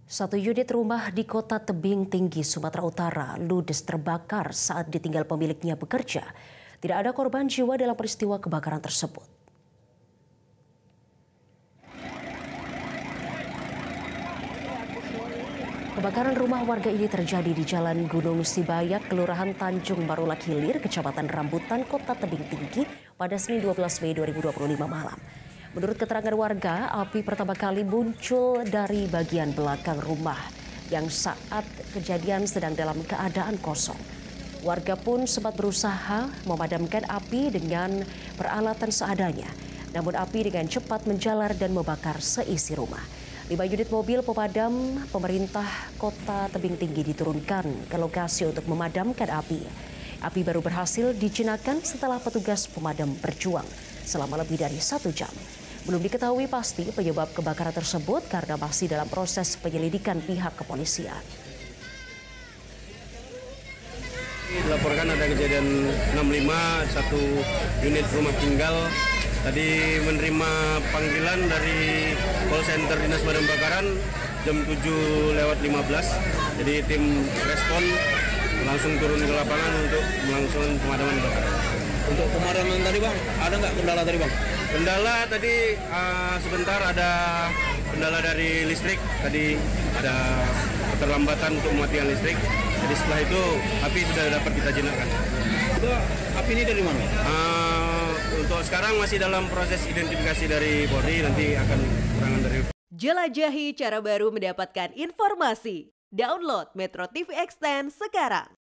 Satu unit rumah di Kota Tebing Tinggi, Sumatera Utara ludes terbakar saat ditinggal pemiliknya bekerja. Tidak ada korban jiwa dalam peristiwa kebakaran tersebut. Kebakaran rumah warga ini terjadi di Jalan Gunung Sibayak, Kelurahan Tanjung Marulak Hilir, Kecamatan Rambutan, Kota Tebing Tinggi pada Senin 12 Mei 2025 malam. Menurut keterangan warga, api pertama kali muncul dari bagian belakang rumah yang saat kejadian sedang dalam keadaan kosong. Warga pun sempat berusaha memadamkan api dengan peralatan seadanya. Namun api dengan cepat menjalar dan membakar seisi rumah. 5 unit mobil pemadam pemerintah Kota Tebing Tinggi diturunkan ke lokasi untuk memadamkan api. Api baru berhasil dijinakkan setelah petugas pemadam berjuang selama lebih dari 1 jam. Belum diketahui pasti penyebab kebakaran tersebut karena masih dalam proses penyelidikan pihak kepolisian. Dilaporkan ada kejadian 65, satu unit rumah tinggal. Tadi menerima panggilan dari call center Dinas Pemadam Kebakaran jam 7:15. Jadi tim respon langsung turun ke lapangan untuk melangsungkan pemadaman kebakaran. Untuk pemadaman tadi Bang, ada nggak kendala tadi Bang? Kendala tadi sebentar ada kendala dari listrik. Tadi ada keterlambatan untuk pematian listrik. Jadi setelah itu api sudah dapat kita jinakkan. Itu api ini dari mana? Untuk sekarang masih dalam proses identifikasi dari Polri, nanti akan keterangan dari. Jelajahi cara baru mendapatkan informasi. Download Metro TV Extend sekarang.